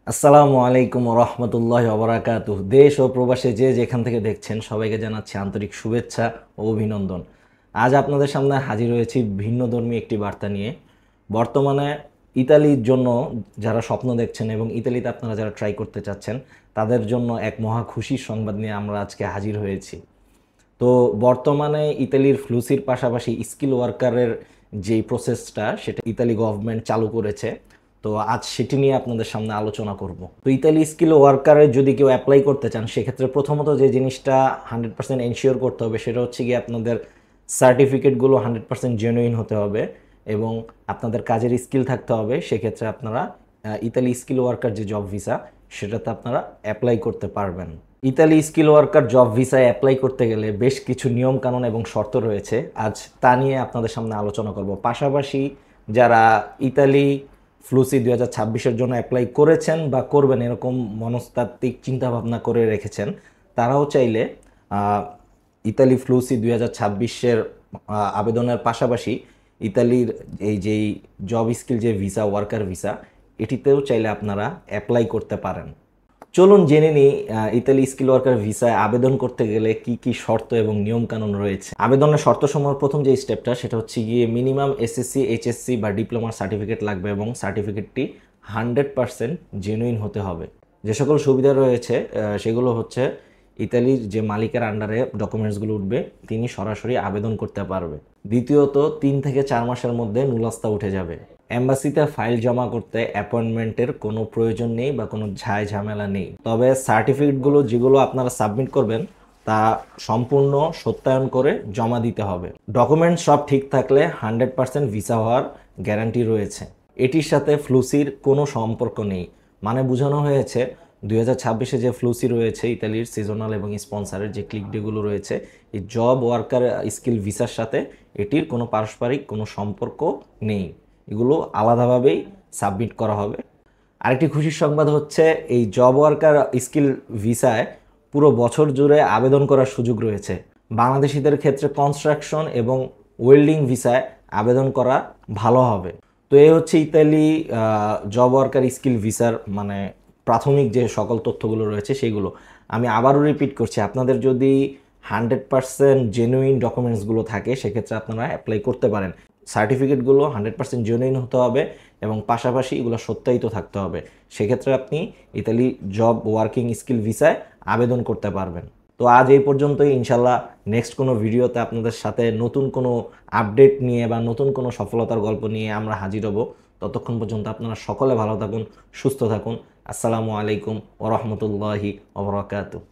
আসসালামু আলাইকুম রহমতুল্লাহ ওবরাকাতুহ। দেশ ও প্রবাসে যে যেখান থেকে দেখছেন সবাইকে জানাচ্ছি আন্তরিক শুভেচ্ছা ও অভিনন্দন। আজ আপনাদের সামনে হাজির হয়েছি ভিন্নধর্মী একটি বার্তা নিয়ে। বর্তমানে ইতালির জন্য যারা স্বপ্ন দেখছেন এবং ইতালিতে আপনারা যারা ট্রাই করতে চাচ্ছেন তাদের জন্য এক মহা খুশির সংবাদ নিয়ে আমরা আজকে হাজির হয়েছি। তো বর্তমানে ইতালির ফ্লুসির পাশাপাশি স্কিল ওয়ার্কারের যেই প্রসেসটা সেটা ইতালি গভর্নমেন্ট চালু করেছে। তো আজ সেটি নিয়ে আপনাদের সামনে আলোচনা করব। তো ইতালি স্কিল ওয়ার্কারে যদি কেউ অ্যাপ্লাই করতে চান সেক্ষেত্রে প্রথমত যে জিনিসটা 100% এনশিওর করতে হবে সেটা হচ্ছে গিয়ে আপনাদের সার্টিফিকেটগুলো 100% জেনুইন হতে হবে এবং আপনাদের কাজের স্কিল থাকতে হবে। সেক্ষেত্রে আপনারা ইতালি স্কিল ওয়ার্কার যে জব ভিসা সেটাতে আপনারা অ্যাপ্লাই করতে পারবেন। ইতালি স্কিল ওয়ার্কার জব ভিসায় অ্যাপ্লাই করতে গেলে বেশ কিছু নিয়ম কানুন এবং শর্ত রয়েছে, আজ তা নিয়ে আপনাদের সামনে আলোচনা করব। পাশাপাশি যারা ইতালি ফ্লুসি 2026-এর জন্য অ্যাপ্লাই করেছেন বা করবেন এরকম মনস্তাত্ত্বিক চিন্তাভাবনা করে রেখেছেন তারাও চাইলে ইতালি ফ্লুসি 2026-এর আবেদনের পাশাপাশি ইতালির এই যেই জব স্কিল যে ভিসা ওয়ার্কার ভিসা এটিতেও চাইলে আপনারা অ্যাপ্লাই করতে পারেন। চলুন জেনে নিই ইতালি স্কিল ওয়ার্কার ভিসায় আবেদন করতে গেলে কি কি শর্ত এবং নিয়ম কানুন রয়েছে। আবেদনের শর্তসমূহের প্রথম যে স্টেপটা সেটা হচ্ছে গিয়ে মিনিমাম এসএসসি এইচএসসি বা ডিপ্লোমার সার্টিফিকেট লাগবে এবং সার্টিফিকেটটি 100% জেনুইন হতে হবে। যে সকল সুবিধা রয়েছে সেগুলো হচ্ছে ইতালির যে মালিকের আন্ডারে ডকুমেন্টসগুলো উঠবে তিনি সরাসরি আবেদন করতে পারবে। দ্বিতীয়ত 3 থেকে 4 মাসের মধ্যে নুলাস্তা উঠে যাবে। এম্বাসিতে ফাইল জমা করতে অ্যাপয়েন্টমেন্টের কোনো প্রয়োজন নেই বা কোনো ঝামেলা নেই। তবে সার্টিফিকেটগুলো যেগুলো আপনারা সাবমিট করবেন তা সম্পূর্ণ সত্যায়ন করে জমা দিতে হবে। ডকুমেন্ট সব ঠিক থাকলে 100% ভিসা হওয়ার গ্যারান্টি রয়েছে। এটির সাথে ফ্লুসির কোনো সম্পর্ক নেই, মানে বোঝানো হয়েছে 2026-এ যে ফ্লুসি রয়েছে ইতালির সিজনাল এবং স্পন্সারের যে ক্লিক ডেগুলো রয়েছে এই জব ওয়ার্কার স্কিল ভিসার সাথে এটির কোনো পারস্পরিক কোনো সম্পর্ক নেই, এগুলো আলাদাভাবেই সাবমিট করা হবে। আরেকটি খুশির সংবাদ হচ্ছে এই জব ওয়ার্কার স্কিল ভিসায় পুরো বছর জুড়ে আবেদন করার সুযোগ রয়েছে। বাংলাদেশিদের ক্ষেত্রে কনস্ট্রাকশন এবং ওয়েল্ডিং ভিসায় আবেদন করা ভালো হবে। তো এই হচ্ছে ইতালি জব ওয়ার্কার স্কিল ভিসার মানে প্রাথমিক যে সকল তথ্যগুলো রয়েছে সেগুলো। আমি আবারও রিপিট করছি, আপনাদের যদি 100% জেনুইন ডকুমেন্টসগুলো থাকে সেক্ষেত্রে আপনারা অ্যাপ্লাই করতে পারেন। সার্টিফিকেটগুলো 100% জেনুইন হতে হবে এবং পাশাপাশি এগুলো সত্যায়িত থাকতে হবে। সেক্ষেত্রে আপনি ইতালি জব ওয়ার্কিং স্কিল ভিসায় আবেদন করতে পারবেন। তো আজ এই পর্যন্তই। ইনশাল্লাহ নেক্সট কোনো ভিডিওতে আপনাদের সাথে নতুন কোনো আপডেট নিয়ে বা নতুন কোনো সফলতার গল্প নিয়ে আমরা হাজির হব। ততক্ষণ পর্যন্ত আপনারা সকলে ভালো থাকুন, সুস্থ থাকুন। আসসালামু আলাইকুম ওয়া রাহমাতুল্লাহি ওয়া বারাকাতুহু।